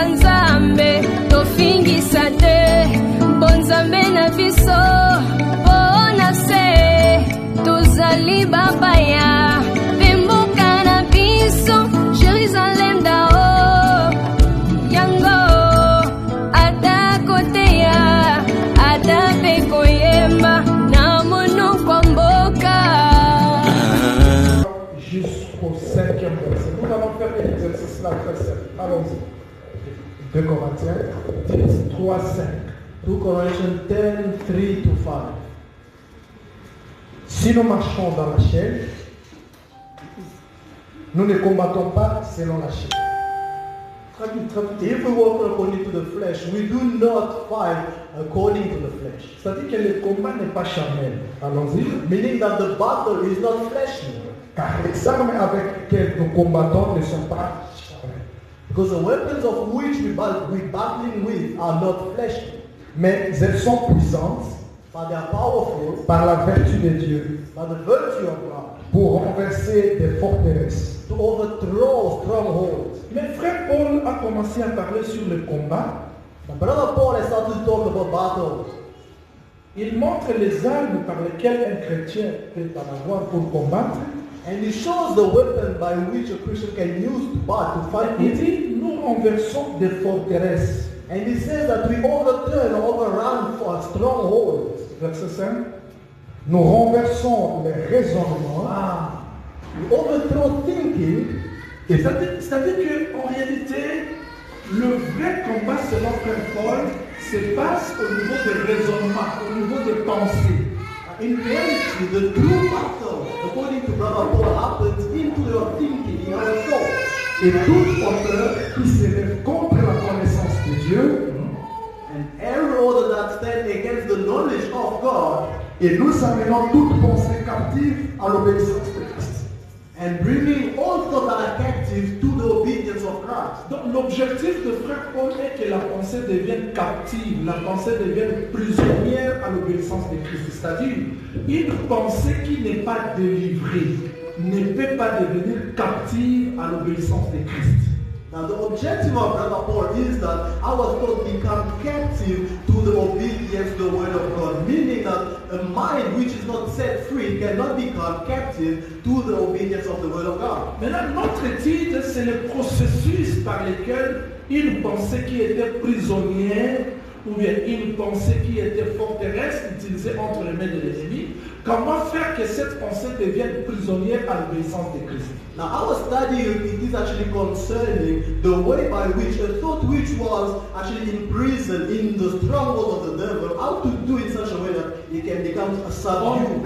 Nzambe tofingisa te bonzambe na biso bona se tozali bapaya pemboka na biso Jérusalem dao yango ata koteya ata pe koyemba na monoko mboka. Jusqu'au 5e verset. Nous allons faire l'exercice là très simple. Allons-y. 2 Corinthiens 10, 3, 5. 2 Corinthians 10, 3 to 5. Si nous marchons dans la chair, nous ne combattons pas selon la chair. If we walk according to the flesh, we do not fight according to the flesh. C'est-à-dire que le combat n'est pas charnel. Allons-y. Meaning that the battle is not fleshly. Car les armes avec lesquelles nous combattons ne sont pas charnelles. Because the weapons of which we're battling with are not fleshly. Mais elles sont puissantes, but they are powerful par la vertu de Dieu, by the virtue of God, pour renverser des forteresses, to overthrow strongholds. Mais frère Paul a commencé à parler sur le combat. But Brother Paul has started to talk about battles. Il montre les armes par lesquelles un chrétien peut en avoir pour combattre. And he shows the weapon by which a Christian can use to fight Il with. dit, nous renversons des forteresses. And he says that we overturn or overrun for strongholds. Verset 5. Nous renversons les raisonnements. We overthrow thinking. Et c'est-à-dire qu'en réalité, le vrai combat selon Frère Paul se passe au niveau des raisonnements, au niveau des pensées. In reality, the true battle, according to Brother Paul, happens into your thinking, in your thoughts. Et toute hauteur qui s'élève contre la connaissance de Dieu, and every order that stands against the knowledge of God, et nous amenons toute pensée captive à l'obéissance de Christ. And bringing all thoughts that are captive to the obedience of Christ. Donc l'objectif de Frère Paul est que la pensée devienne captive, la pensée devienne prisonnière à l'obéissance de Christ. C'est-à-dire, une pensée qui n'est pas délivrée ne peut pas devenir captive à l'obéissance de Christ. Now the objective of Brother Paul is that our thoughts become captive to the obedience to the word of God. Meaning that a mind which is not set free cannot become captive to the obedience of the word of God. Maintenant, notre étude, c'est le processus par lequel une pensée qui était prisonnière ou bien une pensée qui était forteresse utilisée entre les mains de l'ennemi, comment faire que cette pensée devienne prisonnière à l'obéissance de Christ. Now our study is actually concerning the way by which a thought which was actually imprisoned in the stronghold of the devil, how to do it in such a way that it can become a subdue.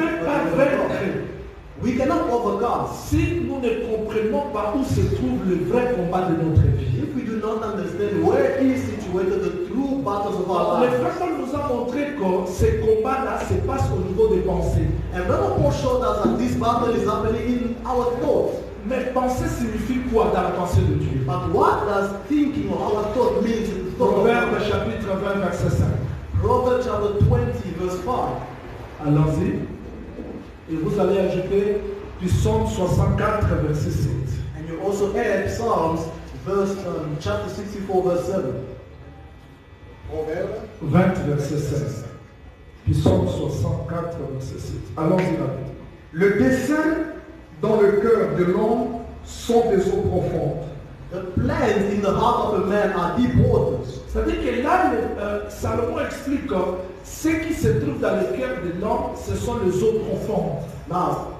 We cannot overcome. Si nous ne comprenons pas où se trouve le vrai combat de notre vie, if we do not understand where is situated the true battles of our le lives. frère Paul nous a montré que ces combats-là se passent au niveau des pensées. And Brother Paul showed us that this battle is happening in our thoughts. Mais penser signifie quoi dans la pensée de Dieu? But what does thinking or our thought mean in the thought of Proverbe God? chapitre 20 verset 5. Proverbs chapter 20 verse 5. Allons-y. Et vous allez ajouter Psaume 64 verset 7. And you also add Psalms chapter 64 verse 7. Proverbe 20 verset 16. Psaume 64 verset 7. Allons-y rapidement. Le dessein dans le cœur de l'homme sont des eaux profondes. The plans in the heart of a man are deep waters. C'est-à-dire que là, Salomon explique que ce qui se trouve dans le cœur de l'homme, ce sont les eaux profondes. Now,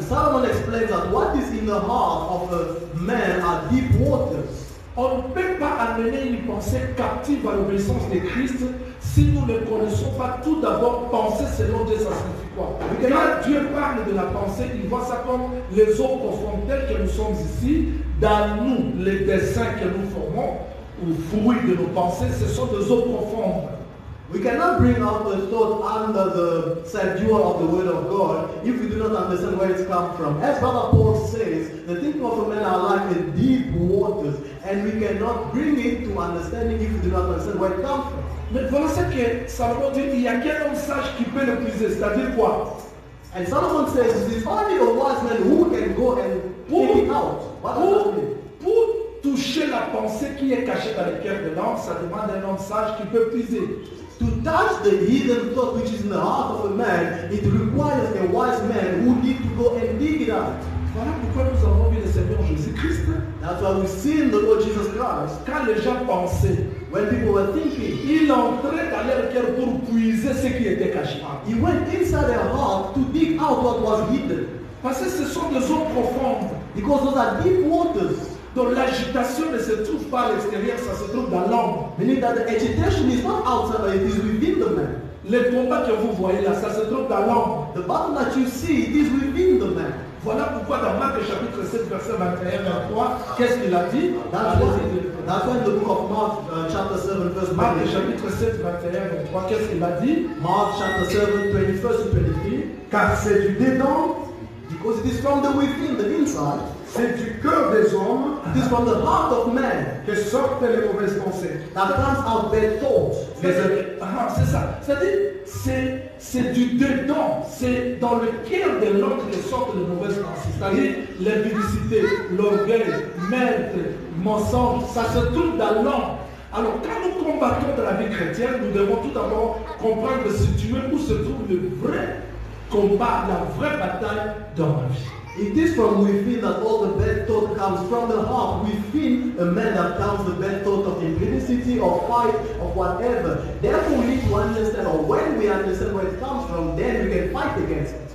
Solomon explains that what is in the heart of a man are deep waters. On ne peut pas amener une pensée captive à l'obéissance de Christ si nous ne connaissons pas tout d'abord penser selon Dieu, ça signifie quoi? Quand Dieu parle de la pensée, il voit ça comme les eaux profondes telles que nous sommes ici, dans nous, les dessins que nous formons, ou fruits de nos pensées, ce sont des eaux profondes. We cannot bring out the thought under the subdual of the word of God if we do not understand where it's come from. As Brother Paul says, the thinking of a man are like a deep waters, and we cannot bring it to understanding if we do not understand where it comes from. Mais voilà ce que Salomon dit, il y a quel homme sage qui peut le puiser, c'est-à-dire quoi? And Solomon says, it is only a wise man who can go and take it out. What does that mean? Pour toucher la pensée qui est cachée dans le cœur de l'homme, ça demande un homme sage qui peut puiser. To touch the hidden thought which is in the heart of a man, it requires a wise man who needs to go and dig it out. Voilà pourquoi nous avons vu le Seigneur Jésus-Christ. That's why we've seen the Lord Jesus Christ. Quand les gens pensaient, When people were thinking, il entrait dans leur cœur pour puiser ce qui était caché. he went inside their heart to dig out what was hidden. Parce que ce sont des eaux profondes. Because those are deep waters. Donc l'agitation ne se trouve pas à l'extérieur, ça se trouve dans l'homme. Meaning that the agitation is not outside, but it is within the man. Les combats que vous voyez là, ça se trouve dans l'homme. The battle that you see, it is within the man. Voilà pourquoi dans Marc chapitre 7, verset 21-23, qu'est-ce qu'il a dit? That's why in the book of Mark, chapter 7, verse Marc 23. chapitre 7, 21-23, qu'est-ce qu'il a dit? Mark chapter 7, 21 to 23. Car c'est du dedans, Because it is from the within, the inside, c'est du cœur des hommes it is from the heart of man que sortent les mauvaises pensées. that comes out bad thoughts. C'est ça. C'est-à-dire, c'est du dedans, c'est dans le cœur de l'homme que sortent les mauvaises pensées. C'est-à-dire, l'impudicité, l'orgueil, meurtre, mensonge, ça se trouve dans l'homme. Alors, quand nous combattons dans la vie chrétienne, nous devons tout d'abord comprendre et situer où se trouve le vrai combat, la vraie bataille dans la vie. It is from within that all the bad thought comes from the heart. Within a man that comes the bad thought of impudicity or fight or whatever. Therefore we need to understand, or when we understand where it comes from, then we can fight against it.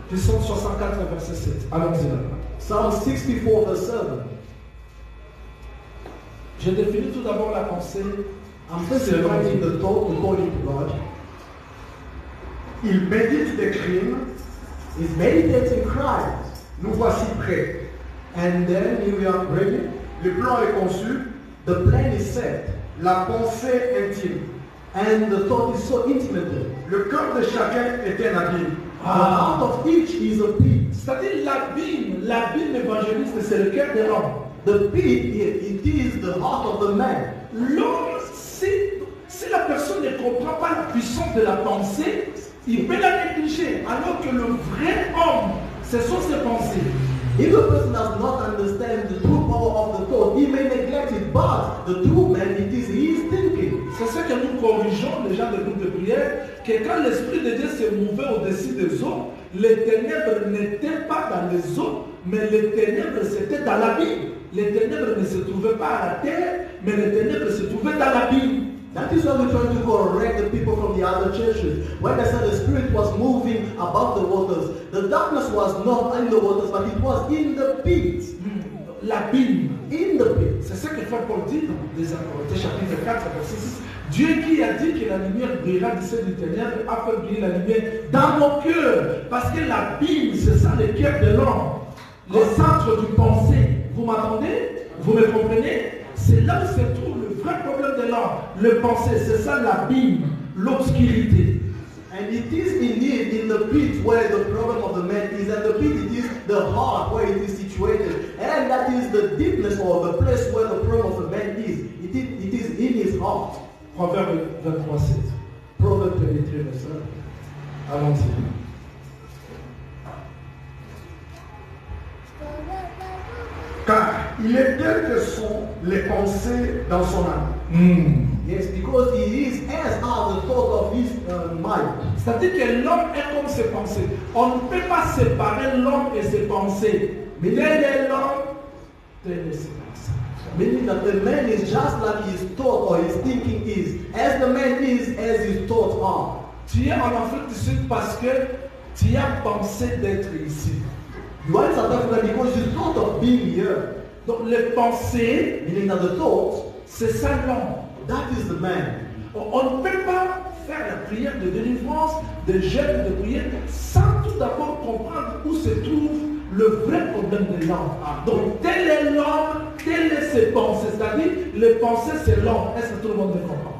Psaume 64, verset 7. Allons-y là. Psalm 64 verse 7. Je définis tout d'abord la pensée. I'm first defining the thought according to God. Il médite des crimes. Is meditating crimes. Nous voici prêts. And then here we are ready. Le plan est conçu. The plan is set. La pensée intime. And the thought is so intimate. Le cœur de chacun est un abîme. The heart of each is a pit. C'est-à-dire l'abîme évangéliste, c'est le cœur de l'homme. The pit, it is the heart of the man. L'homme, si la personne ne comprend pas la puissance de la pensée, il peut la négliger. Alors que le vrai homme, ce sont ses pensées. If a person does not understand the true power of the thought, he may neglect it, but the true man, it is his thinking. C'est ce que nous corrigeons, les gens de groupe de prière, que quand l'Esprit de Dieu se mouvait au-dessus des eaux, les ténèbres n'étaient pas dans les eaux, mais les ténèbres c'était dans l'abîme. Les ténèbres ne se trouvaient pas à la terre, mais les ténèbres se trouvaient dans l'abîme. That is why we're trying to correct the people from the other churches. When they said the Spirit was moving above the waters, the darkness was not in the waters, but it was in the pit. L'abîme. In the pit. C'est ce que frère Paul dit dans 2 Corinthiens chapitre 4, verset 6. Dieu qui a dit que la lumière brillera du ciel du ténèbre a fait briller la lumière dans nos cœurs. Parce que l'abîme, c'est ça le cœur de l'homme. Le centre du pensée. Vous m'entendez? Vous me comprenez? C'est là où se trouve le vrai problème de l'homme. Le pensée, c'est ça l'abîme, l'obscurité. And it is indeed in the pit where the problem of the man is, and the pit it is the heart where it is situated, and that is the deepness or the place where the problem of the man is. It is in his heart. Proverbe 23, 7. Proverbe 23, verse 7. Allons-y. Car il est tel que sont les pensées dans son âme. Yes, because he is as are the thought of his mind. C'est-à-dire que l'homme est comme ses pensées. On ne peut pas séparer l'homme et ses pensées. Mais tel est l'homme, tel est ses pensées. Meaning that the man is just like his thought or his thinking is. As the man is, as his thoughts are. Tu es en Afrique du Sud parce que tu as pensé d'être ici. You are in South Africa because you thought of being here. Donc les pensées, meaning that the thoughts, c'est ça l'homme. That is the man. On ne peut pas faire la prière de délivrance, de jeûne, de prière, sans tout d'abord comprendre où se trouve le vrai problème de l'homme. Donc tel est l'homme, telles sont ses pensées. C'est-à-dire, les pensées c'est l'homme. Est-ce que tout le monde le comprend?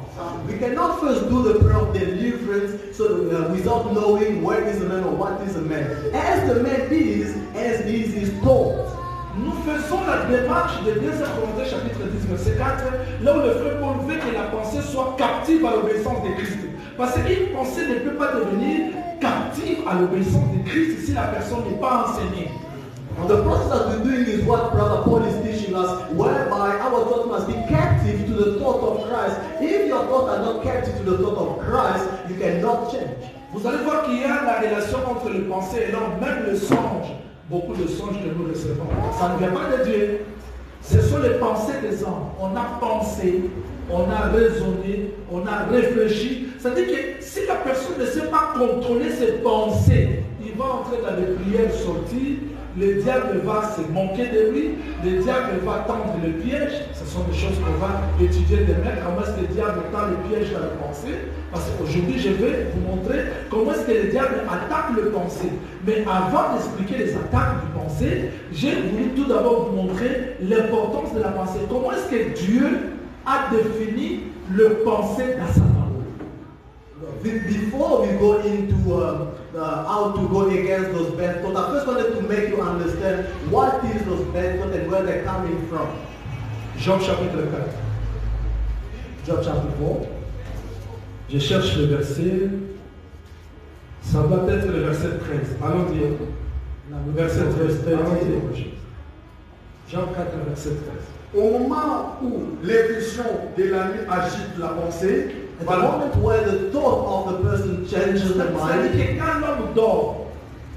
We cannot first do the prayer of deliverance without knowing where is the man or what is the man. As the man is, as is his thought. Nous faisons la démarche de 2 Corinthiens chapitre 10 verset 4, là où le frère Paul veut que la pensée soit captive à l'obéissance de Christ. Parce qu'une pensée ne peut pas devenir captive à l'obéissance de Christ si la personne n'est pas enseignée. And the process that we're doing is what Brother Paul is teaching us, whereby your thought must be captive to the thought of Christ. If your thoughts are not captive to the thought of Christ, you cannot change. Vous allez voir qu'il y a la relation entre le pensée et l'homme, même le songe. Beaucoup de songes que nous recevons, ça ne vient pas de Dieu. Ce sont les pensées des hommes. On a pensé, on a raisonné, on a réfléchi. C'est-à-dire que si la personne ne sait pas contrôler ses pensées, il va entrer dans les prières sorties, le diable va se moquer de lui, le diable va tendre le piège. Ce sont des choses qu'on va étudier demain. Comment est-ce que le diable tend le piège dans la pensée? Parce qu'aujourd'hui, je vais vous montrer comment est-ce que le diable attaque le pensée. Mais avant d'expliquer les attaques du pensée, j'ai voulu tout d'abord vous montrer l'importance de la pensée. Comment est-ce que Dieu a défini le pensée dans sa parole? Before we go into how to go against those bad thoughts, I first wanted to make you understand what is those bad thoughts and where they're coming from. Job chapitre 4. Job chapter 4. Je cherche le verset. Ça doit être le verset 13. Allons dire. Le verset 13. Allons dire. Job 4, verset 13. Au moment où les visions de la nuit agitent la pensée, At the moment where the thought of the person changes the C'est-à-dire mind, que quand l'homme dort,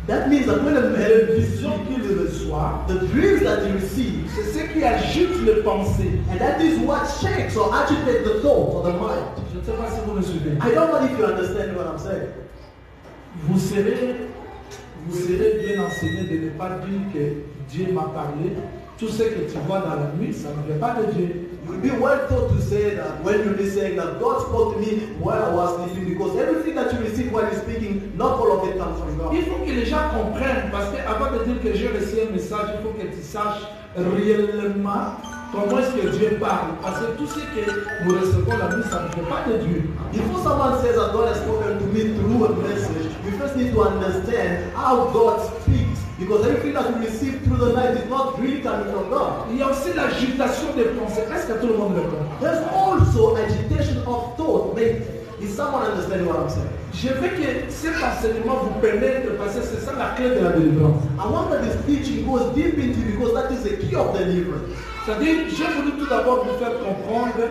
that means that when a man les visions qu'il reçoit, the dreams that he receives, c'est ce qui agite les pensées. and that is what shakes or agitates the thought or the mind. Je ne sais pas si vous me suivez. I don't know if you understand what I'm saying. Vous serez bien enseigné de ne pas dire que Dieu m'a parlé. Tout ce que tu vois dans la nuit, ça ne vient pas de Dieu. You will be well taught to say that when you be saying that God spoke to me while I was sleeping, because everything that you receive while you're speaking, not all of it comes from God. Il faut que les gens comprennent, parce qu'avant de dire que j'ai reçu un message, il faut que tu saches réellement comment est-ce que Dieu parle. Parce que tout ce que nous recevons la nuit, ça ne vient pas de Dieu. Before someone says that God has spoken to me through a message, we first need to understand how God speaks. Because everything that we receive through the night is not really coming from God. Il y a aussi l'agitation des pensées. Est-ce que tout le monde le comprend? There's also agitation of thought. Is someone understanding what I'm saying? Je veux que cet enseignement vous pénètre parce que c'est ça la clé de la délivrance. I want that this teaching goes deep into you because that is the key of deliverance. C'est-à-dire, j'ai voulu tout d'abord vous faire comprendre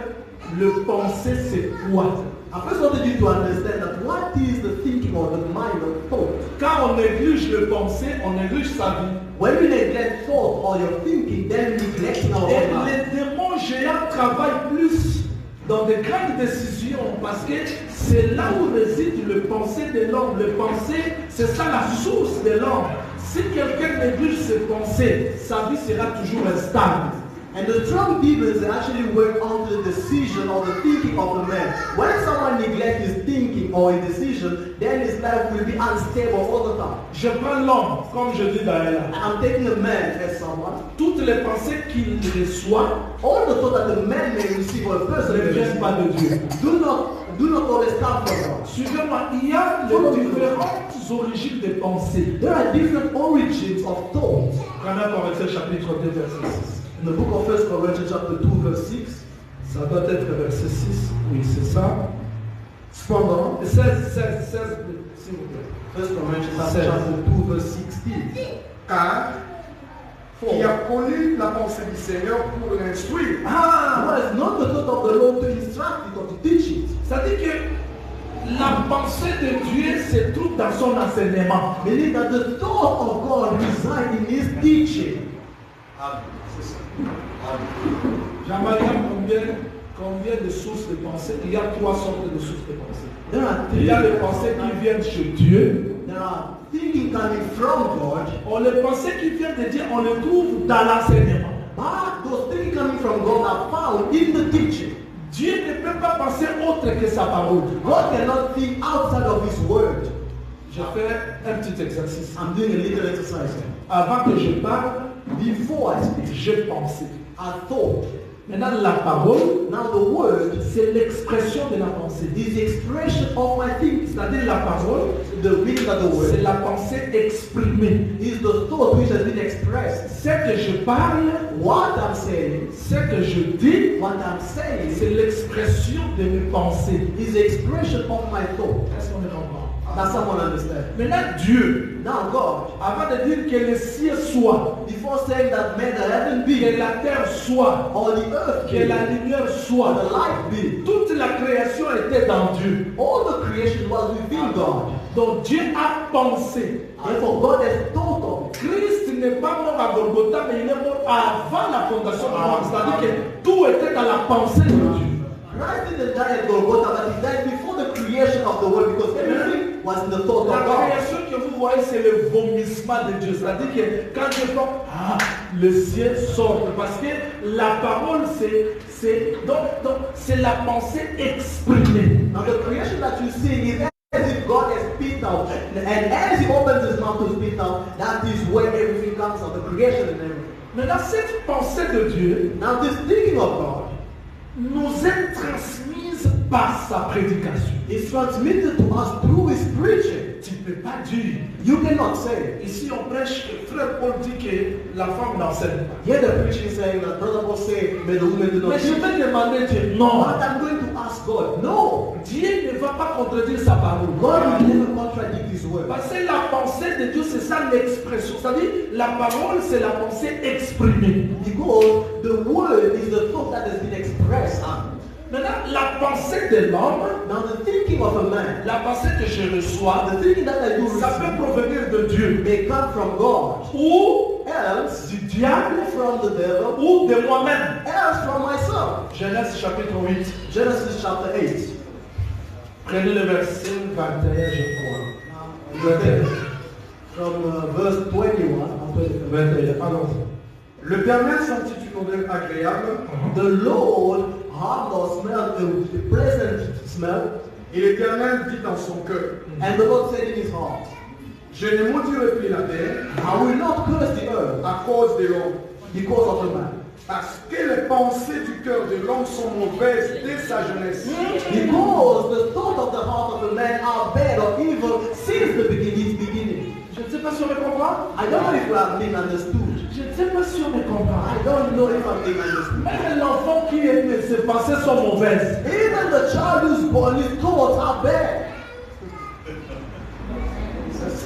le penser c'est quoi. I first wanted you to understand that what is the thinking or the mind of thought. Quand on néglige le penser, on néglige sa vie. When you neglect thought or your thinking, then you neglect our Et own life. les démons géants travaillent plus dans de grandes décisions parce que c'est là où réside le pensée de l'homme. Le pensée, c'est ça la source de l'homme. Si quelqu'un néglige ses pensées, sa vie sera toujours instable. And the strong demons actually work on the decision or the thinking of a man. When someone neglects his thinking or his decision, then his life will be unstable all the time. Je prends l'homme, comme je dis d'ailleurs. And I'm taking a man as someone. Toutes les pensées qu'il reçoit All the thought that the man may receive or a person ne may viennent receive pas de Dieu. do not always come from God. Suivez-moi, il y a les différentes origines des pensées. There are different origins of thoughts. Première Corinthiens chapitre 2 verset 6. In the book of 1 Corinthians chapter 2 verse 6, Ça doit être verset 6. Oui, c'est ça. cependant, 16, s'il vous plaît. 1 Corinthians chapter 2 verse 16, car qui a connu la pensée du Seigneur pour l'instruire. was not the thought of the Lord to instruct it or to teach it. C'est-à-dire que la pensée de Dieu se trouve dans son enseignement. Meaning that the thought of God resides in his teaching. Jean-Marie, combien de sources de pensée? Il y a 3 sortes de sources de pensée. There are Il y a les pensées qui viennent chez Dieu. There are thinking coming from God, Les pensées qui viennent de Dieu, on les trouve dans l'enseignement. but those thinking coming from God are found in the teaching. Dieu ne peut pas penser autre que sa parole. God cannot think outside of his word. Je fais un petit exercice. I'm doing a little exercise here. Avant que je parle, Before I speak, j'ai pensé. I thought. Maintenant, la parole, Now the word c'est l'expression de la pensée. is the expression of my thinking. C'est-à-dire la parole, The meaning of the c'est word la pensée exprimée. is the thought which has been expressed. Ce que je parle, What I'm saying, ce que je dis, what I'm saying c'est l'expression de mes pensées. is the expression of my thought. Est-ce qu'on est comprend? Now someone understand. Maintenant, Dieu, Now God, avant de dire que les cieux soient, before saying that may the heaven que be, la terre soit, or the earth que be, la lumière or soit, the light be, toute la création était dans Dieu. all the creation was within God. Donc Dieu a pensé. Therefore God has thought of it. Christ n'est pas mort à Golgotha, mais il est mort avant la fondation du monde. C'est-à-dire que tout était dans la pensée de Dieu. Christ didn't die at Golgotha, but he died before the creation of the world because everything was in the thought La of God. création que vous voyez, c'est le vomissement de Dieu. C'est-à-dire que quand Dieu fait, le ciel sort. Parce que la parole, donc c'est la pensée exprimée. Now the creation that you see is as if God has spit out. And as he opens his mouth to spit out, that is where everything comes out, the creation and everything. Maintenant, cette pensée de Dieu Now this thinking of God nous est transmise par sa prédication. is transmitted to us through his preaching. Tu ne peux pas dire. You cannot say. Ici, on prêche que Frère Paul dit que la femme n'enseigne pas. Here the preaching is saying that Brother Paul say, may the woman do not Mais je teach. vais demander Dieu, non. But I'm going to ask God. No. Dieu ne va pas contredire sa parole. God will never contradict his word. Parce que la pensée de Dieu, c'est ça l'expression. C'est-à-dire, la parole, c'est la pensée exprimée. Because the word is the thought that has been expressed. Maintenant, la pensée de l'homme, Now the thinking of a man, la pensée que je reçois, the thinking that I do ça peut provenir de Dieu. may come from God. Ou Else du diable, from the devil, ou de moi-même. else from myself. Genèse chapitre 8. Genesis chapter 8. Prenez le verset 21, je crois. From verse 21 up to 21, allons. Le Ternel sentit une odeur agréable, the Lord had the smell, a pleasant smell, et l'Éternel dit dans son cœur, and the Lord said in his heart, je ne maudirai plus la terre I will not curse the earth à cause de l'homme, because of the man. parce que les pensées du cœur de l'homme sont mauvaises dès sa jeunesse. Because the thought of the heart of a man are bad or evil since the beginning. Je ne sais pas si on me comprend. I don't know if you have been understood. Je ne sais pas si on me comprend. I don't know if I'm being understood. Même l'enfant qui est, ses pensées sont mauvaises. Even the child who's born, his thoughts are bad.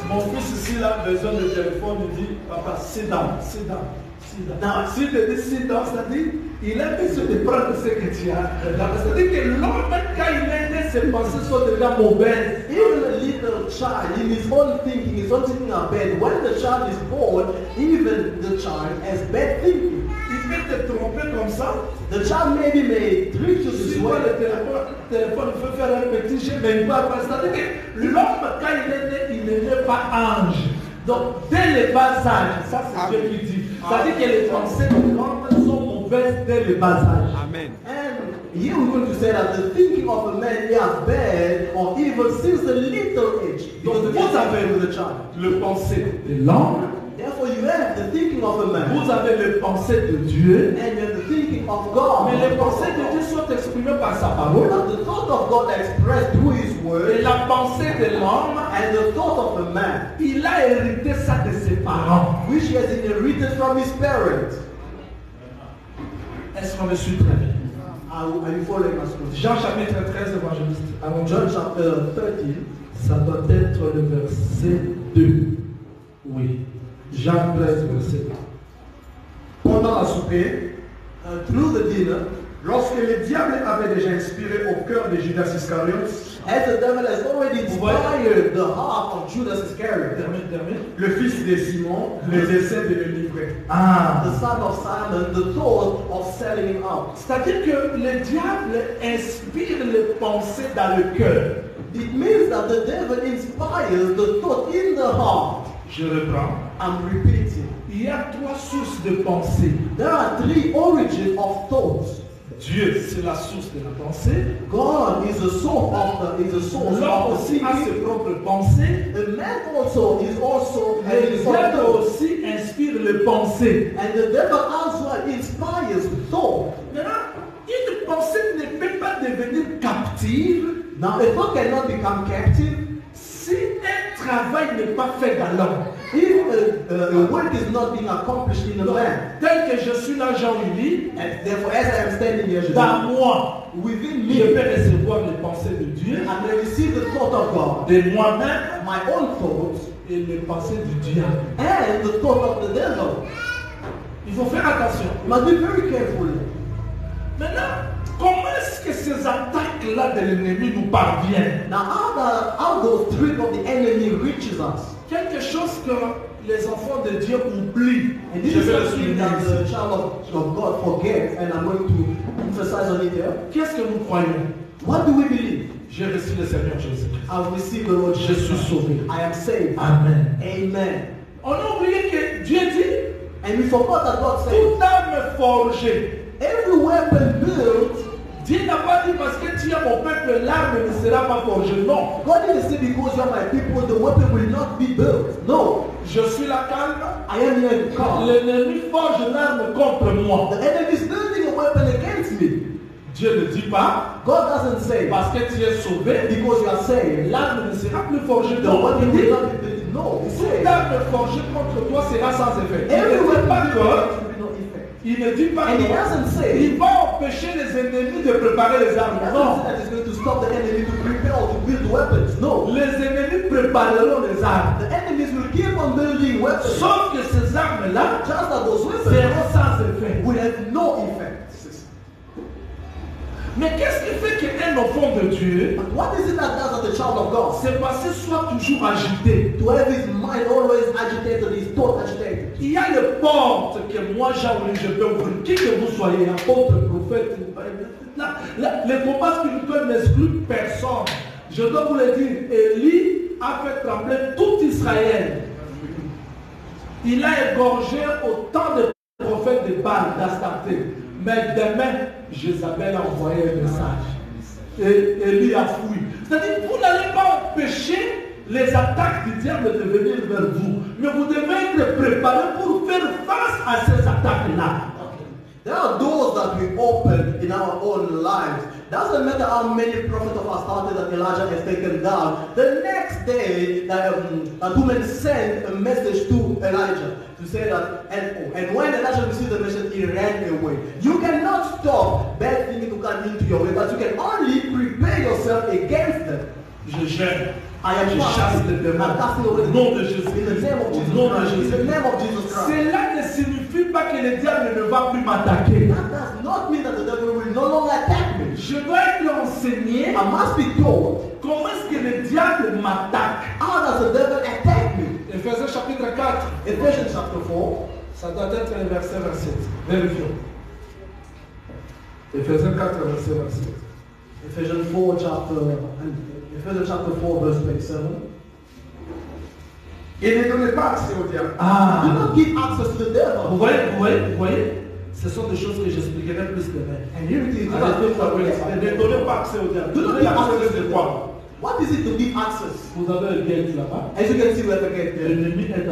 Mon fils ici, là, besoin de téléphone, il dit, papa, sit down, sit down, sit down. Now, Si tu dis sit down, c'est-à-dire, il a besoin de prendre ce que tu as. C'est-à-dire que l'homme, quand il est né, ses pensées sont déjà mauvaises. even a little child, in his own thinking, his own thinking are bad. When the child is born, even the child has bad thinking. Il peut te tromper comme ça. The child maybe may treat you this Si toi, way. le téléphone veut faire un petit jeu, mais il va pas. C'est-à-dire que l'homme, quand il est né, il n'est pas ange. Donc, dès le bas âge, ça c'est Dieu qui dit. C'est-à-dire que les pensées de l'homme sont mauvaises dès le bas âge. Amen. And here we're going to say that the thinking of a man is bad or evil since the little age. Because Donc, the vous avez with the child. le pensée de l'homme, Therefore, you have the thinking of a man, vous avez le pensée de Dieu, and you have the thinking of God. mais les pensées de Dieu sont exprimées par sa parole. But the thought of God expressed through His Et word, la pensée de l'homme, and the thought of a man, il a hérité ça de ses parents. which he has inherited from his parents. Est-ce qu'on me suit très bien? Are you following us? Jean chapitre 13, évangéliste. Allons, John chapter 13. Ça doit être le verset 2. Oui. Jean 13, verset 2. Pendant la souper, Through the dinner, lorsque le diable avait déjà inspiré au cœur de Judas Iscariote as the devil has already inspired the heart of Judas Iscariot, Termine. le fils de Simon, le dessein de le livrer. Ah. the son of Simon, the thought of selling him out. C'est-à-dire que le diable inspire les pensées dans le cœur. It means that the devil inspires the thought in the heart. Je reprends. I'm repeating. Il y a trois sources de pensée. There are three origins of thoughts. Dieu, c'est la source de la pensée. God is the source of L'homme aussi a ses thinking. propres pensées. The man also is also Le his diable thought. aussi inspire les pensées. And the devil also inspires thought. Maintenant, une pensée ne peut pas devenir captive Now, a thought cannot become captive si un travail n'est pas fait dans l'homme. If a work is not being accomplished in a man, Tel que je suis là, Jean-Louis, and therefore as I am standing here, dans moi, within je me, vais recevoir les pensées de Dieu, I may receive the thought of God, de moi-même my own thoughts, et les pensées du diable. and the thought of the devil. Il faut faire attention. You must be very careful. Maintenant, comment est-ce que ces attaques-là de l'ennemi nous parviennent? Now, how those threats of the enemy reaches us? Quelque chose que les enfants de Dieu oublient. And this Je is vais le something souligner that ici. the child of God forgets, and I'm going to emphasize on it here. Qu'est-ce que nous croyons? What do we believe? J'ai reçu le Seigneur Jésus-Christ. I've received the Lord Je suis Jesus. sauvé. I am saved. Amen. Amen. On a oublié que Dieu dit, And we forgot that God said, toute arme forgée. every weapon built, Dieu n'a pas dit parce que tu es mon peuple, l'arme ne sera pas forgée. Non. God didn't say because you are my people, the weapon will not be built. No. Je suis la calme. I am here to come. L'ennemi forge l'arme contre moi. The enemy is building a weapon against me. Dieu ne dit pas, God doesn't say, parce que tu es sauvé, because you are saved, l'arme ne sera plus forgée the contre weapon toi. will not be built. No. He Toute says, arme forgée contre toi sera sans effet. Il every ne dit weapon pas built que, will be no effect. il ne dit pas And he que, doesn't say, il va empêcher les ennemis de préparer les armes. That's Non. not that is going to stop the enemy to prepare or to build weapons. No. Les ennemis prépareront les armes. The enemies will keep on building weapons. Sauf que ces armes-là Just that those weapons seront sans effet. will have no effect. Mais qu'est-ce qui fait qu'un enfant de Dieu, But what is it that does as a child of God? c'est parce qu'il soit toujours agité? To have his mind always agitated, his thought agitated. Il y a les portes que moi, Jean-Louis, je peux ouvrir. Qui que vous soyez, apôtre, prophète, les combats spirituels n'excluent personne. Je dois vous le dire, Élie a fait trembler tout Israël. Il a égorgé autant de prophètes de Baal, d'Astarté. Mais demain, Jézabel a envoyé un message. Et Élie a fui. C'est-à-dire, vous n'allez pas empêcher les attaques du diable de venir vers vous. Mais vous devez être préparé pour faire face à ces attaques-là. There are doors that we open in our own lives. Doesn't matter how many prophets of Astarte that Elijah has taken down. The next day, that woman sent a message to Elijah to say that, and when Elijah received the message, he ran away. You cannot stop bad things to come into your way, but you can only prepare yourself against them. Je gêne. I am Je chasse les démons. I'm casting away Au nom de Jésus. in the name of Jesus Au nom de Christ. In Jésus. the name of Jesus Christ. Cela ne signifie pas que le diable ne va plus m'attaquer. That does not mean that the devil will no longer attack me. Je dois être enseigné I must be told, comment est-ce que le diable m'attaque. how does the devil attack me? Éphésiens chapitre 4. Ephesians chapter 4. Ça doit être le verset 27. Vérifions. Éphésiens 4, verset 27. Ephesians 4 verse 27. Et ne donnez pas accès au diable. Ah. Do not give access to the devil. Vous voyez, ce sont des choses que j'expliquerai plus demain. And here it is. Ne donnez pas accès au diable. Do not Donnez give accès access to de the quoi? devil. What is it to give access? Vous avez un gate là-bas. As you can see, we have a gate there. L'ennemi est à The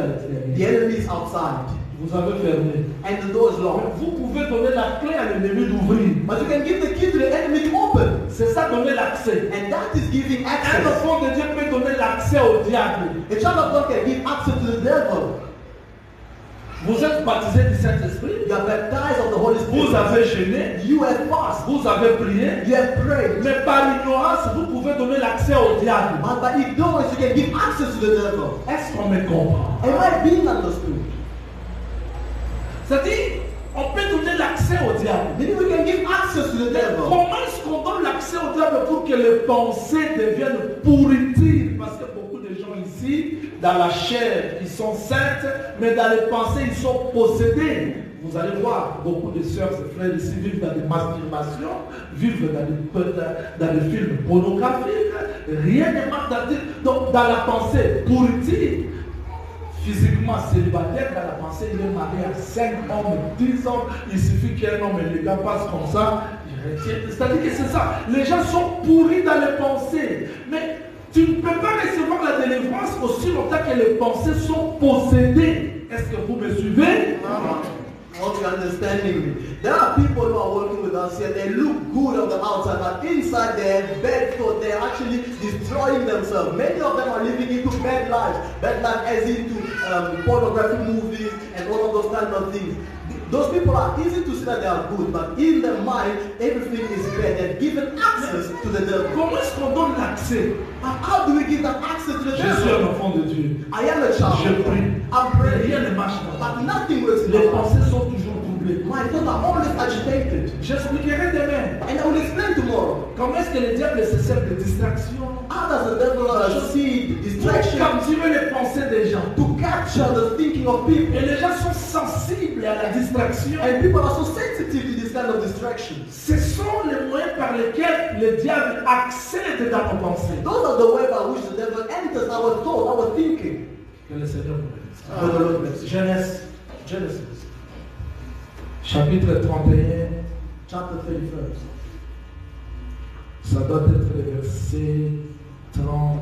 l'extérieur. enemy is outside. Vous avez fermé. And the door is locked. Vous pouvez donner la clé à l'ennemi d'ouvrir. But you can give the key to the enemy to open. C'est ça donner l'accès. And that is giving Un access. enfant de Dieu peut donner l'accès au diable. A child of God can give access to the devil. Vous êtes baptisé du Saint-Esprit. You are baptized of the Holy Spirit. Vous avez jeûné. You have fasted. Vous avez prié. You have prayed. Mais par ignorance, vous pouvez donner l'accès au diable. But by ignorance, you can give access to the devil. Est-ce qu'on me comprend? Am I being understood? C'est-à-dire, on peut donner l'accès au diable. Maybe we can give access to the devil. Comment est-ce qu'on donne l'accès au diable pour que les pensées deviennent pourritures? Parce que beaucoup de gens ici, dans la chair, ils sont saints, mais dans les pensées, ils sont possédés. Vous allez voir, beaucoup de sœurs et frères ici vivent dans des masturbations, vivent dans des films pornographiques. Rien ne manque donc dans la pensée pourriture. Physiquement célibataire, dans la pensée, il est marié à 5 hommes, 10 hommes. Il suffit qu'un homme élégant passe comme ça, il retient. C'est-à-dire que c'est ça. Les gens sont pourris dans les pensées. Mais tu ne peux pas recevoir la délivrance aussi longtemps que les pensées sont possédées. Est-ce que vous me suivez? Hope you're understanding me. There are people who are working with us here. They look good on the outside, but inside they're bad thoughts. They're actually destroying themselves. Many of them are living into bad lives. Bad life as into pornographic movies and all of those kind of things. Those people are easy to say that they are good, but in their mind, everything is bad. They're given access to the devil. Comment est-ce qu'on donne l'accès? But how do we give that access to the Je suis devil? un enfant de Dieu. I am a child. Je prie. I'm praying. Rien ne marche pas. But nothing works. Les pensées sont toujours troublées. My thoughts are always agitated. J'expliquerai demain. And I will explain tomorrow. Comment est-ce que le diable se sert de distraction How does the devil see pour distraction captiver les pensées des gens? to capture the thinking of people? Et les gens sont sensibles à la distraction. And people are so sensitive to this kind of distraction. Ce sont les moyens par lesquels le diable accède dans nos pensées. Those are the way by which the devil enters our thought, our thinking. Que le Seigneur nous bénisse. May the Lord bless you. Genèse, chapitre 31, Chapter 31. ça doit être le verset 30.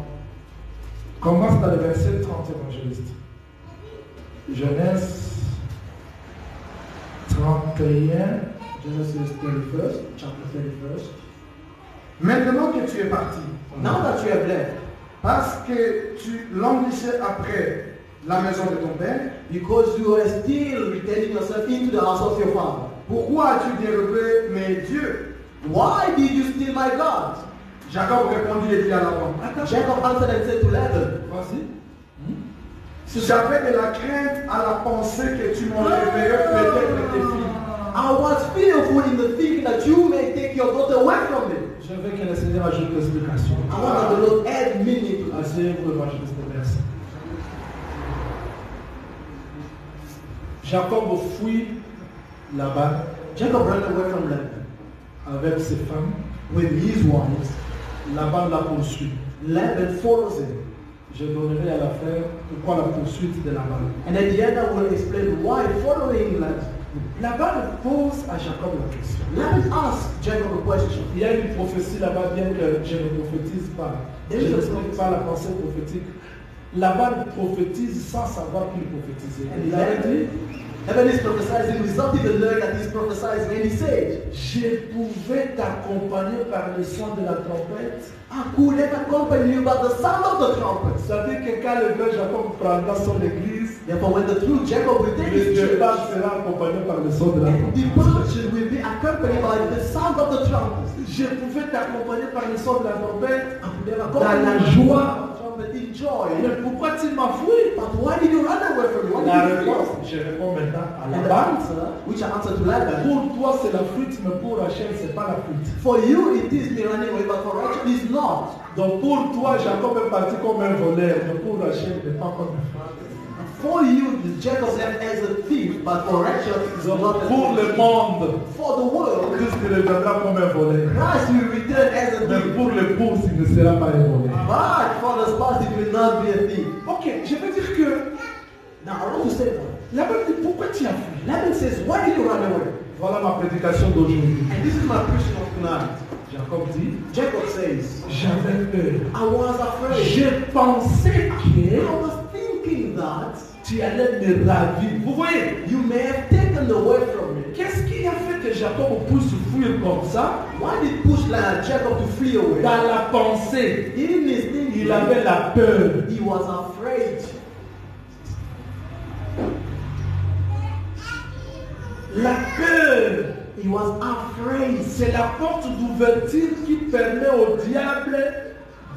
Commence dans le verset 30, évangéliste. Genèse 31. Genesis 31st, chapter 31st. Maintenant que tu es parti, Now that you have left, parce que tu languissais après la maison de ton père, because you are still returning yourself into the house of your father, pourquoi as-tu dérobé mes dieux? why did you steal my God? Jacob répondit et dit à Laban, Jacob answered and said to Laban, Vas-y. si j'avais de la crainte à la pensée que tu m'enlèverais peut-être tes filles. I was fearful in the thinking that you may take your daughter away from me. Je veux que le Seigneur ajoute l'explication. I want that the Lord add meaning to this. Asseyez-vous, évangéliste, merci. Jacob fuit Laban Jacob ran away from Laban avec ses femmes. with his wives. Laban la poursuit. Laban follows him. Je donnerai à la fin pourquoi la poursuite de Laban. And at the end I will explain why following Laban. Laban pose à Jacob la question. Laban asked Jacob a question. Il y a une prophétie là-bas, bien que je ne prophétise pas. Je n'explique pas la pensée prophétique. Laban prophétise sans savoir qu'il prophétisait. And Il avait dit, Laban is prophesying without even knowing that he's prophesying. And he said, je pouvais t'accompagner par le son de la trompette. I could have accompanied you by the sound of the trumpet. C'est-à-dire que quand le vrai Jacob prendra son église, Therefore, when the true Jacob will take le his church, départ sera accompagné par le son de la and trompette. departure will be accompanied by the sound of the trumpet. Je pouvais t'accompagner par le son de la trompette I could have dans la accompanied you by joie. the trumpet in joy. Mais pourquoi tu m'as fui? But why did you run away from me? Why La did you réponse, flee? je réponds maintenant à And the Laban. answer, which I answered to Laban, Pour toi c'est la fuite, mais pour Rachel c'est pas la fuite. for you it is me running away, but for Rachel it is not. Donc pour toi Jacob est parti comme un voleur, mais pour Rachel n'est pas comme un frère. For you, Jacob left as a thief, but for Rachel it is not Donc a pour thief. le monde, For the world, Christ reviendra comme un voleur. Christ will return as a Mais thief. pour l'épouse, il ne sera pas un voleur. But for the spouse, it will not be a thief. Ok, je veux dire que Now I want to say that. Laban dit pourquoi tu as fui? Laban says, why did you run away? Voilà ma prédication d'aujourd'hui. And this is my preaching of tonight. Jacob dit, Jacob says, j'avais peur. I was afraid. Je pensais I que was thinking that tu allais me ravir. Vous voyez, you may have taken away from me. qu'est-ce qui a fait que Jacob puisse fuir comme ça? Why did push Jacob to flee away? Dans la pensée, In his thinking, il avait la peur. he was afraid. La peur, He was afraid. c'est la porte d'ouverture qui permet au diable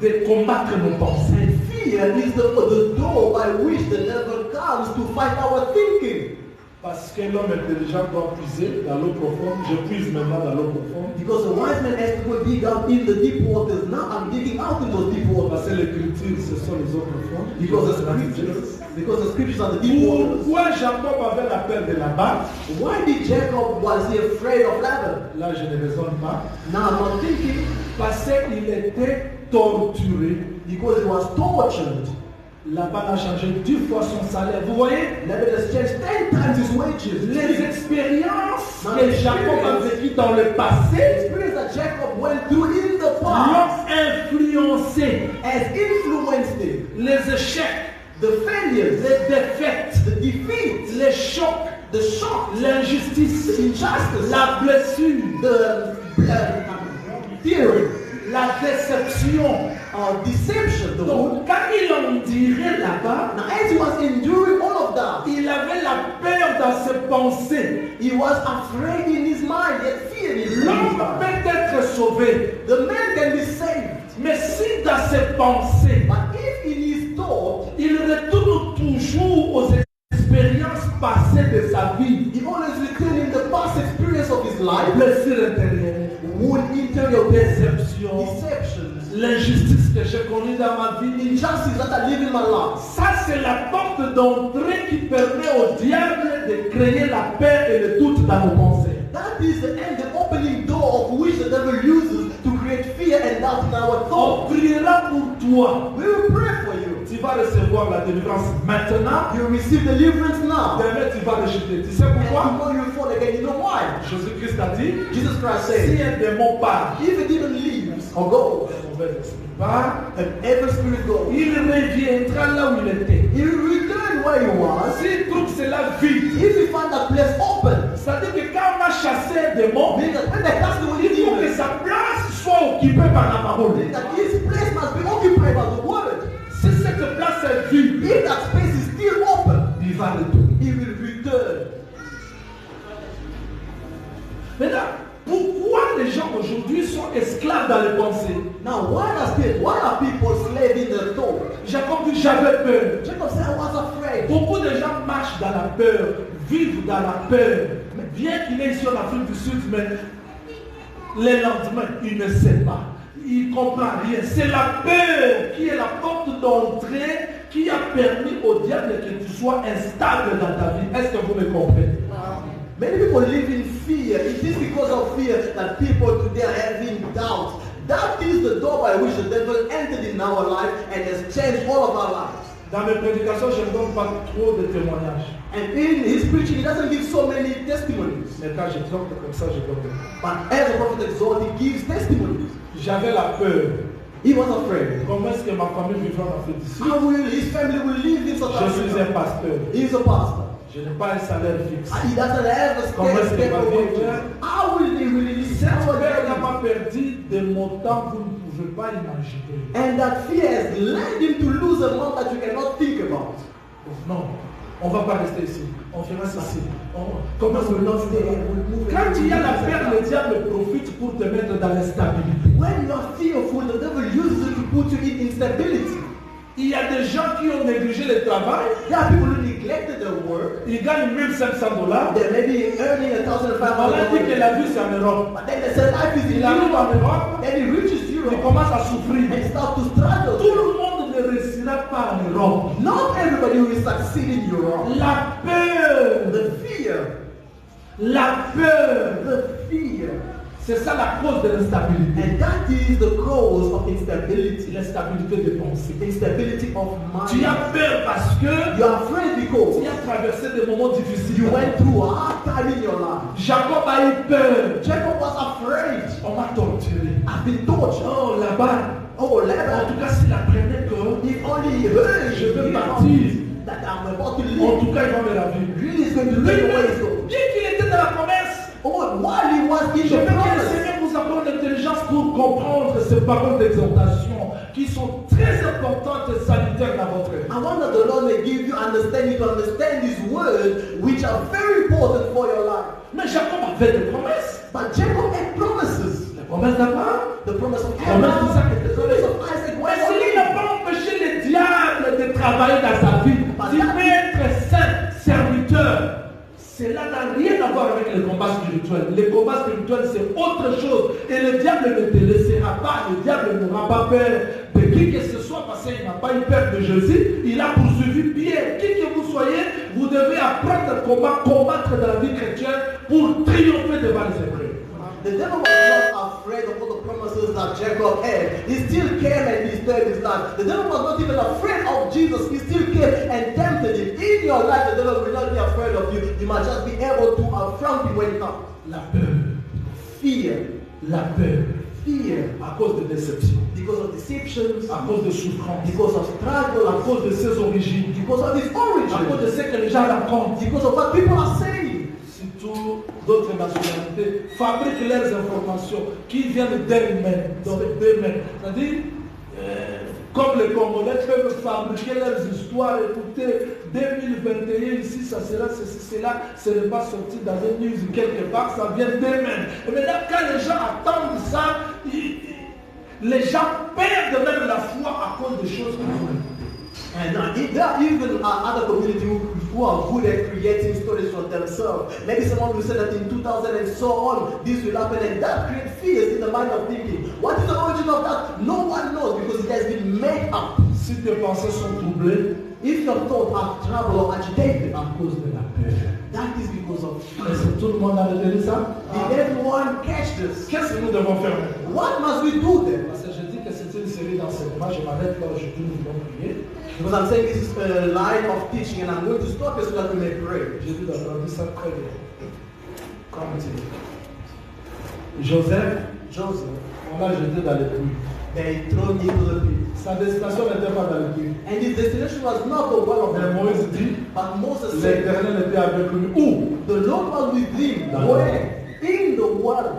de combattre nos pensées. And fear is the door by which the devil comes to fight our thinking. Parce que l'homme intelligent doit puiser dans l'eau profonde. Je puise maintenant dans l'eau profonde. Because the wise man has to go dig out in the deep waters. Now I'm digging out in those deep waters. Parce que l'écriture, ce sont les eaux profondes. Because the scriptures are the deep waters. Pourquoi Jacob avait la peur de Laban? Why did Jacob was he afraid of Laban? Là, je ne raisonne pas. Now I'm not thinking Parce qu'il était torturé. because he was tortured. Laban a changé 2 fois son salaire. Vous voyez? Laban has changed 10 times his wages. Les expériences que Jacob a vécues dans le passé The experience that Jacob went through in the past l'ont influencé. has influenced him. Les échecs, The failures, les défaites, the defeats, les chocs, the shock, l'injustice, injustice, la blessure, the fear, la déception. Deception, the wound. Donc, quand il en dirait là-bas, Now, as he was enduring all of that, il avait la peur dans ses pensées. he was afraid in his mind, he had fear in his L'homme mind. peut être sauvé, The man can be saved, mais si dans ses pensées, but if in his thought, il retourne toujours aux expériences passées de sa vie, he always return in the past experience of his life, blessure intérieure, wound interior déception, deceptions, l'injustice que j'ai connue dans ma vie, injustice that I live in my life. ça c'est la porte d'entrée qui permet au diable de créer la peur et le doute dans nos pensées. That is the end, the opening door of which the devil uses to create fear and doubt in our On thoughts. priera pour toi. We will pray for you. Tu vas recevoir la délivrance maintenant. You receive deliverance now. Demain, tu vas rejeter. Tu sais And pourquoi? tomorrow you fall again. You know why? Jésus-Christ a dit, Jesus Christ si said, un démon part, if it even leaves or goes, un mauvais esprit part, and every spirit goes, il reviendra là où il était. he will return where he was. S'il trouve cela vide, If he find that place open, c'est-à-dire que quand on a chassé un démon, meaning that when they cast away the il faut que demon, sa place soit occupée par la parole. meaning that his place must be occupied by the word. Si cette place est vide, If that space is still open, il va retourner. he will return. Maintenant, pourquoi les gens aujourd'hui sont esclaves dans les pensées? Now, why are people slave in their thought? Jacob dit, j'avais peur. Jacob said, I was afraid. Beaucoup de gens marchent dans la peur, vivent dans la peur. Mais bien qu'il est ici en Afrique du Sud, mais les lendemains, il ne sait pas. Il ne comprend rien. C'est la peur qui est la porte d'entrée qui a permis au diable que tu sois instable dans ta vie. Est-ce que vous me comprenez? Many people live in fear. It is because of fear that people today are having doubt. That is the door by which the devil entered in our life and has changed all of our lives. Dans mes prédications, je ne donne pas trop de témoignages. And in his preaching, he doesn't give so many testimonies. Mais quand j'exhorte comme ça, je donne. But as a prophet exhorts, he gives testimonies. J'avais la peur. He was afraid. Comment est-ce que ma famille vivra en Afrique du Sud? How will his family will live in South Je suis un Africa? pasteur. He is a pastor. Je n'ai pas un salaire fixe. He doesn't have a Comment est-ce qu'il va stable vivre? wages. How will they really live? Cette How will peur they n'a live? pas perdu des montants que vous ne pouvez pas imaginer. And that fear has led him to lose a amount that you cannot think about. Non, on ne va pas rester ici. On fera ceci. Comment Because we're not staying, we'll move Quand il y a la and- peur, le diable profite pour te mettre dans l'instabilité. When you are fearful, the devil uses it to put you in instability. Il y a des gens qui ont négligé le travail. There are people who neglected their work. Ils gagnent $1,500. They may be earning On a dit que $1,500. la vie c'est en Europe. But then they say life is in Il arrive en Europe. Europe, Then he reaches il Europe commence à souffrir. and starts to struggle. Tout le monde ne réussira pas en Europe. Not everybody will succeed in Europe. La peur, The fear, la peur, the fear. c'est ça la cause de l'instabilité. And that is the cause of instability. L'instabilité de pensée. Instability of Tu mind. as peur parce que You are afraid because tu as traversé des moments difficiles. you went through a hard time in your life. Jacob a eu peur. Jacob was afraid. On m'a torturé. I've been tortured. Oh, là-bas. Oh, En Laban, tout cas, s'il apprenait que, if only he heard Je veux he partir. found that I'm about to en leave, tout cas, il va me la vivre. really is going to Lui, take away his soul. bien qu'il était dans la promesse, Oh, while he was in je veux the que le promise, Seigneur vous apporte l'intelligence pour comprendre ces paroles d'exhortation qui sont très importantes et salutaires dans votre vie. I want that the Lord may give you understanding to understand His word, which are very important for your life. Mais Jacob avait des promesses. But Jacob had promises. Les promesses d'Abraham. The promise of Promesse Abraham, d'Isaac et the de promise of Isaac, Mais were cela n'a pas empêché le diable de travailler dans sa vie. Tu peux être saint, serviteur. Cela n'a rien à voir avec le combat spirituel. Le combat spirituel, c'est autre chose. Et le diable ne te laissera pas. Le diable n'aura pas peur de qui que ce soit parce qu'il n'a pas eu peur de Jésus. Il a poursuivi Pierre. Qui que vous soyez, vous devez apprendre comment combattre dans la vie chrétienne pour triompher devant les épreuves. The devil was not afraid of all the promises that Jacob had. He still came and he disturbed his life. The devil was not even afraid of Jesus. He still came and tempted him. In your life, the devil will not be afraid of you. You must just be able to affront him when he comes. La peur. Fear. La peur. Fear. À cause de déceptions. Because of deceptions. À cause de souffrances. Because of À struggle. cause de ses origines. Because of his À cause origin. de ce que les gens racontent. Because of what people are saying. ou d'autres nationalités fabriquent leurs informations qui viennent d'elles-mêmes, donc d'eux-mêmes. C'est-à-dire, comme les Congolais peuvent fabriquer leurs histoires, écoutez, 2021, ici, ça sera ceci, cela, ce n'est pas sorti dans une news quelque part, ça vient d'eux-mêmes. Et maintenant, quand les gens attendent ça, les gens perdent même la foi à cause des choses qu'ils font. And there are even other communities who are good at creating stories for themselves. Maybe someone will say that in 2000 and so on, this will happen, and that creates fears in the mind of thinking. What is the origin of that? No one knows because it has been made up. Si tes pensées sont troublées, if your thoughts are troubled or agitated, à cause de la peur. that is because of fear. Est-ce que tout le monde a retenu ça? Did everyone catch this? Qu'est-ce que nous devons faire maintenant? What must we do then? Parce que je dis que c'est une série d'enseignements, je m'arrête là aujourd'hui, nous devons prier. Because I'm saying this is a line of teaching and I'm going to stop it so that we may pray. Jésus a entendu ça très bien. Comme tu dis. Joseph, on l'a jeté dans le puits. They thrown into the pit. Sa destination n'était pas dans le puits. And his destination was not the well of Mais the Moïse dit, but Moses said, l'Éternel était avec lui. Où? the Lord was with him. Where? In the water.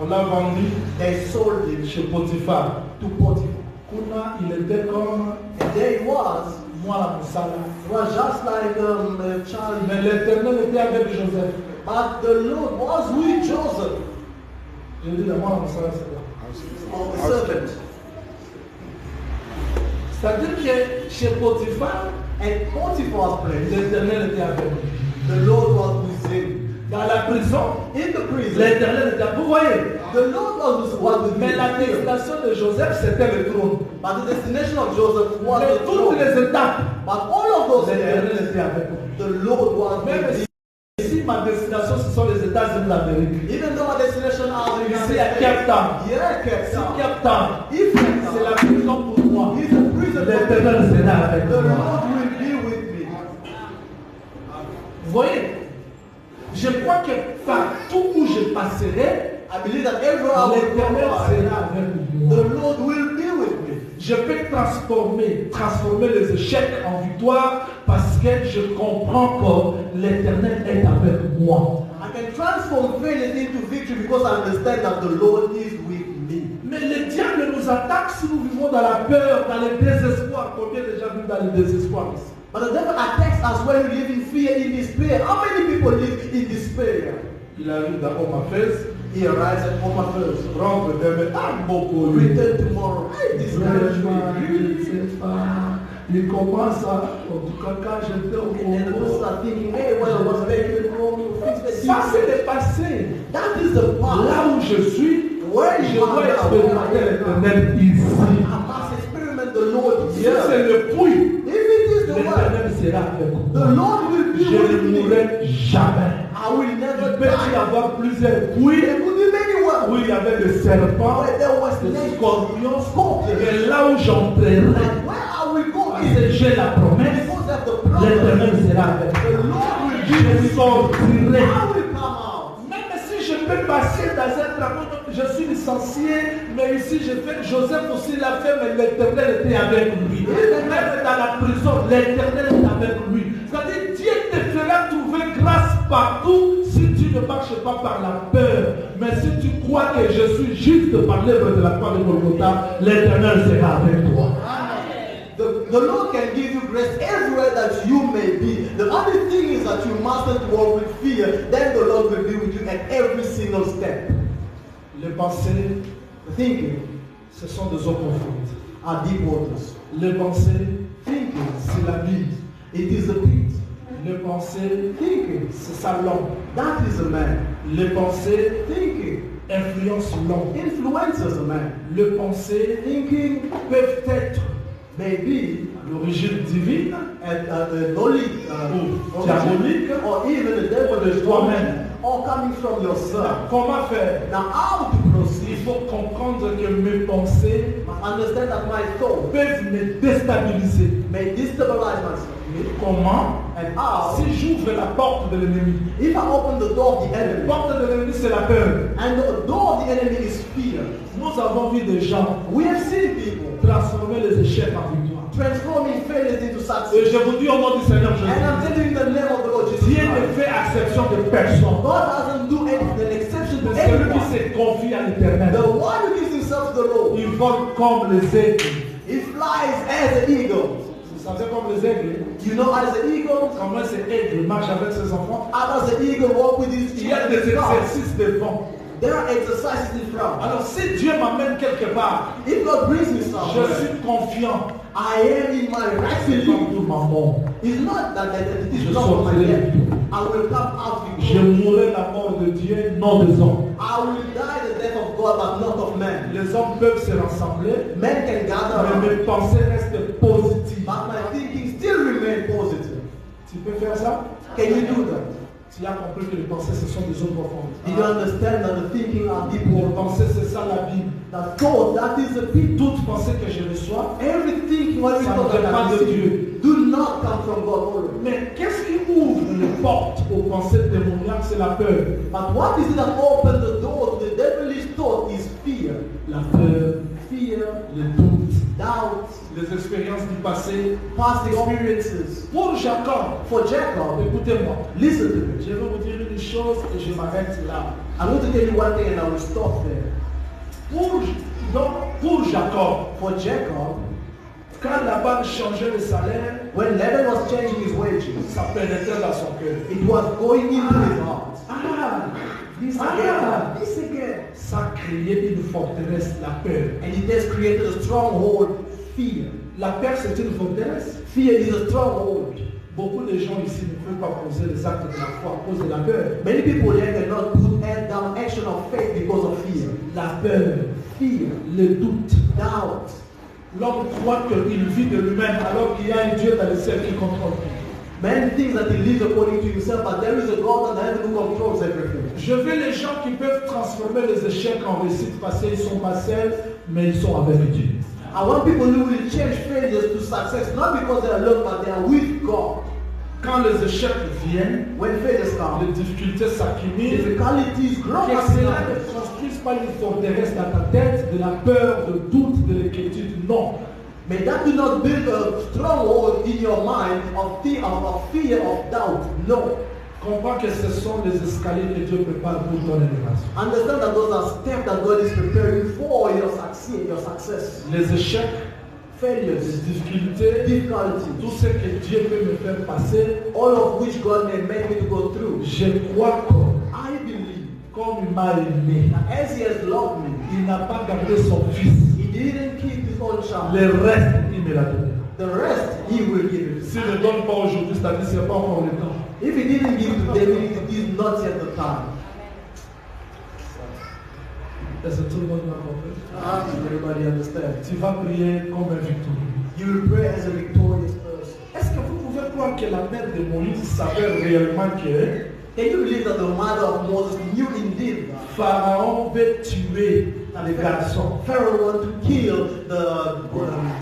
On l'a vendu They sold him chez Potiphar. to Potiphar. Kuna, il était comme And there he was. moi la Moussala. He was just like a child. Mais l'Éternel était avec Joseph. But the Lord was with Joseph, Je dis, moi la Moussala, c'est quoi? or the servant. C'est-à-dire que chez Potiphar, And Potiphar's place, l'Éternel était avec lui. the Lord was with him. Dans la prison, In the prison, l'Éternel était avec. Vous voyez? the Lord was with Mais him. la destination de Joseph, c'était le trône. But the destination of Joseph was Mais the toutes throne. les étapes, But all of those l'Éternel steps, était avec lui. the Lord was Même with him. si ma destination, ce sont les États-Unis d'Amérique. Even though my destination are the United Ici à Cape Town. Yeah, Cape Si Town. Cape Town, If Cape c'est la Town, prison pour moi. it's a prison for me, L'Éternel sera avec the moi. Lord will be with me. Vous voyez? Je crois que partout où je passerai, I believe that everywhere I will l'Éternel go, sera avec the moi. Lord will be with me. Je peux transformer les échecs en victoire parce que je comprends que l'Éternel est avec moi. I can transform failure into victory because I understand that the Lord is with me. Mais le diable nous attaque si nous vivons dans la peur, dans le désespoir. Combien déjà vivent dans le désespoir ici? But the devil attacks us when we live in fear, in despair. How many people live in despair? Il arrive dans ma fesse, He arrives at home first. rentre demain, beaucoup. Return tomorrow. Hey, discourage Je ne me. sais pas. Il commence à, en tout cas quand j'étais au And then people Congo, start thinking, hey, well, what's making wrong? ça c'est le passé. That is the past. Là où je suis, Where je you dois are now, expérimenter l'Éternel ici. I must experiment the Lord Si here. c'est le puits, If it is the word, l'Éternel sera avec the moi. Lord will be Je with ne me. mourrai jamais. I will Il never peut y die. avoir plusieurs puits There could be many words. où il y avait des serpents, Where there was des snakes, scorpions. scorpions. Et là où j'entrerai, And where I will go parce is que j'ai la promesse, because of the promise. l'Éternel sera avec The moi. Lord will be Je with me. sortirai. I will come out. Même si je peux passer dans un travail, je suis licencié, mais ici je fais, Joseph aussi l'a fait, mais l'Éternel était avec lui. Même dans la prison, l'Éternel est avec lui. C'est-à-dire, Dieu te fera trouver grâce partout si tu ne marches pas par la peur. Mais si tu crois que je suis juste par l'œuvre de la croix de Golgotha, l'Éternel sera avec toi. The Lord can give you grace everywhere that you may be. The only thing is that you mustn't walk with fear. Then the Lord will be with you at every single step. Les pensées, Thinking ce sont des eaux profondes. are deep waters. Les pensées, Thinking, c'est la vie. it is the pit. Les pensées, Thinking, c'est ça l'homme. that is a man. Les pensées Thinking influencent l'homme. influences a man. Les pensées Thinking peuvent être may be d'origine divine knowledge, ou diabolique. or even the devilish Toi-même. or coming from yourself. Comment faire? Now, how to Il proceed? faut comprendre que mes pensées Must understand that my thought peuvent me déstabiliser. may destabilize myself. Comment? And how? Si j'ouvre la porte de l'ennemi. If I open the door of the La enemy, porte de l'ennemi, c'est la peur. and the door of the enemy is fear, Nous avons vu des gens we have seen people transformer les échecs en victoire. transforming failures into Et success. je vous dis au nom du Seigneur And I'm Jésus, telling you in the name of the Lord Jesus Dieu me Christ, fait exception de personne. God doesn't do an exception to Mais celui qui anyone. se confie à l'Éternel, The one who gives himself to the Lord, il vole comme les aigles. he flies as an eagle. Vous savez comme les aigles? You know, as an eagle, Comment ces aigles marchent avec ses enfants? how does the eagle walk with his Il y a des children? exercices de vent. There are exercises in front. Alors si Dieu m'amène quelque part, If God brings me je somewhere, suis confiant. I am in my right C'est comme belief. pour ma mort. It's not that it Je is not for my sortirai death. vivant. I will come out Je victorious. mourrai la mort de Dieu, non des hommes. I will die the death of God, but not of man. Les hommes peuvent se rassembler, Men can gather mais around, mes pensées restent positives. but my thinking still remain positive. Tu peux faire ça? Can you do that? Tu as compris que les pensées, ce sont des eaux profondes. Did you understand that the thinking are deep Les water? pensées, c'est ça la Bible. The thought, that is the people. Toute pensée que je reçois, Everything what we Ça talk ne vient pas about de Dieu. do not come from God already. mais qu'est-ce qui ouvre les portes aux pensées démoniaques? C'est la peur. But what is it that opens the door to the devilish thought is fear. La peur, Fear, les doutes, doubt, les expériences du passé. past experiences. Pour Jacob, For Jacob, écoutez-moi, listen to me. je vais vous dire une chose et je m'arrête là. I'm going to tell you one thing and I will stop there. Pour Jacob, For Jacob, quand Laban changeait le salaire, when Laban was changing his wages, ça pénétrait dans son cœur. it was going into his heart. Ah, This Ah. again, this again. ça créait une forteresse, la peur. And it has created a stronghold, fear. La peur, c'est une forteresse. Fear is a stronghold. Beaucoup de gens ici ne peuvent pas poser les actes de la foi à cause de la peur. Many people here cannot put head down action of faith because of fear. La peur, Fear, le doute. doubt. L'homme croit qu'il vit de lui-même alors qu'il y a un Dieu dans le ciel qui contrôle. Man thinks that he lives according to himself, but there is a God in heaven who controls everything. Je veux les gens qui peuvent transformer les échecs en réussite parce qu'ils sont pas seuls, mais ils sont avec Dieu. I want people who will change failures to success, not because they are alone, but they are with God. Quand les échecs viennent, When failures come, les difficultés s'accumulent, difficulties grow que as cela ne numbers. construise pas une forteresse dans ta tête de la peur, de doute, de l'inquiétude. Non. May that do not build a stronghold in your mind of fear, of doubt. No. Comprends que ce sont les escaliers que Dieu prépare pour ton élévation. Understand that those are steps that God is preparing for your success. Les échecs, les Failures, difficultés, tout difficulties, ce que Dieu peut me faire passer, all of which God may make me to go through. je crois que I believe comme il m'a aimé, that as He has loved me, il n'a pas gardé son fils. He didn't keep His own child. Le reste, il me l'a donné. The rest He will give it. S'il ne donne pas aujourd'hui, c'est-à-dire qu'il n'y a pas encore le temps. If He didn't give to David, it is not yet the time. Est-ce que tout le monde m'a compris? Everybody understand? Tu vas prier comme un victorieux. You will pray as a victorious person. Est-ce que vous pouvez croire que la mère de Moïse savait réellement que Can you believe that the mother of Moses knew indeed that Pharaon veut tuer les garçons? Pharaoh wanted to kill the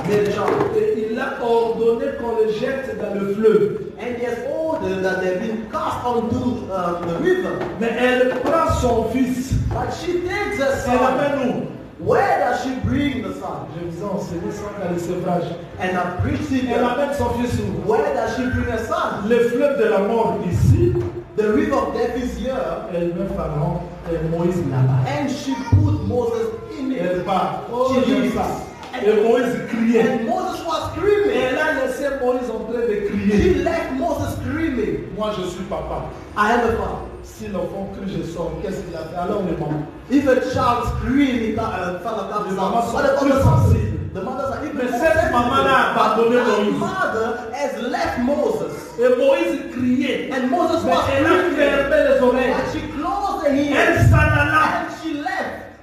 male child? Et il a ordonné qu'on les jette dans le fleuve. And he has ordered that they've been cast onto the river. Mais elle prend son fils. But she takes her Elle son. amène où? Where does she bring the son? Je vous ai enseigné ça dans le sévrage. And I preached it. Elle amène son fils où? Where does she bring her son? Le fleuve de la mort ici. The river of death is here. Elle met Pharaon et Moïse là-bas. And she put Moses in it. Elle part. Oh, She j'aime leaves. ça. Et Moïse criait. And Moses was Et screaming. elle a laissé Moïse en train de crier. She left Moses screaming. Moi, je suis papa. I am a father. Si l'enfant crie, je sors. Qu'est-ce qu'il a fait? Alors, les mamans. If a child screams, father comes Les out. mamans sont What the plus other sensibles. The mothers are even Mais more cette sensitive. maman-là a abandonné But that Moïse. mother has left Moses. Et Moïse criait. And Moses Mais was elle a screaming. fermé les oreilles. But she closed the ears. Elle s'en alla. And she left.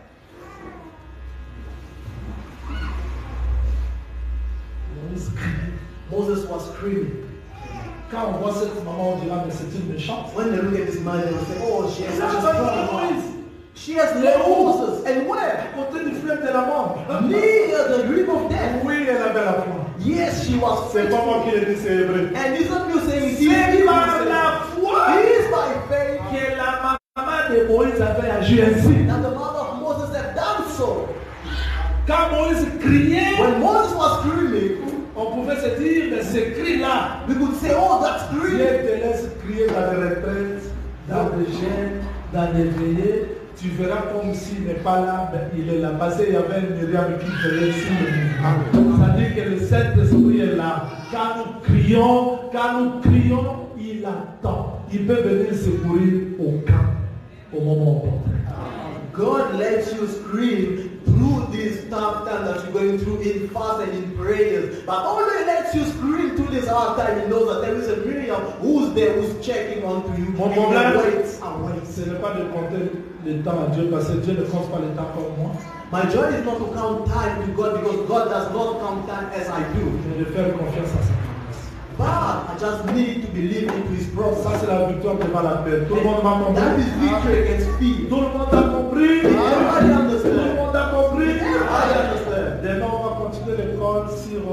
Moïse criait. Moses was screaming. Quand on voit cette maman, on dira, mais c'est une méchante. When they look at this man, they will say, oh, she has Elle a such a abandonné strong Moïse. heart. She has left Moses. And where? À côté du fleuve de la mort. Near the river of death. Oui, elle avait la foi. Yes, she was C'est pas faithful. moi qui l'ai dit, c'est hébreu. And it's not you saying it. C'est par la foi It is by faith que la maman de Moïse avait agi ainsi. that the mother of Moses had done so. Quand Moïse criait, When Moses was screaming, on pouvait se dire, mais ce cri-là, we could say, oh, that's Dieu screaming. te laisse crier dans les retraites, dans les gènes, dans les veillées, tu verras comme s'il n'est pas là, mais il est là. Parce qu'il y avait une Myriam qui veillait sur le mouvement. C'est-à-dire que le Saint-Esprit est là. Quand nous crions, il attend. Il peut venir secourir au camp, au moment opportun. God lets you scream through this tough time that you're going through in fast and in prayers. But only lets you scream through this hard time. He knows that there is a Miriam who's there, who's checking on to you. Mon problème, waits and waits. ce n'est pas de compter le temps à Dieu, parce que Dieu ne compte pas le temps comme moi. My joy is not to count time to God because God does not count time as I do. Mais de faire confiance à sa promesse. But I just need to believe into His promise. Ça, c'est la victoire devant la paix. Tout le monde m'a compris. That is victory against fear. Tout le monde a compris. Everybody Tout le understand. monde a compris. Everybody understand. Demain, on va continuer l'école sur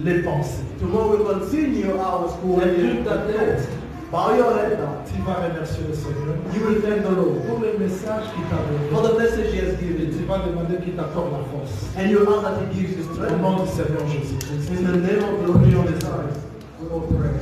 les pensées. Tomorrow we continue our school. Lève ta tête. Bow your head down. Tu vas remercier le Seigneur You will thank the Lord pour le message qu'il t'a for donné. the message He has Et given tu you. vas demander qu'il t'accorde la force. And you ask that He gives you Au strength. nom du Seigneur Jésus-Christ. In the name of the Lord Jesus Christ, we all pray.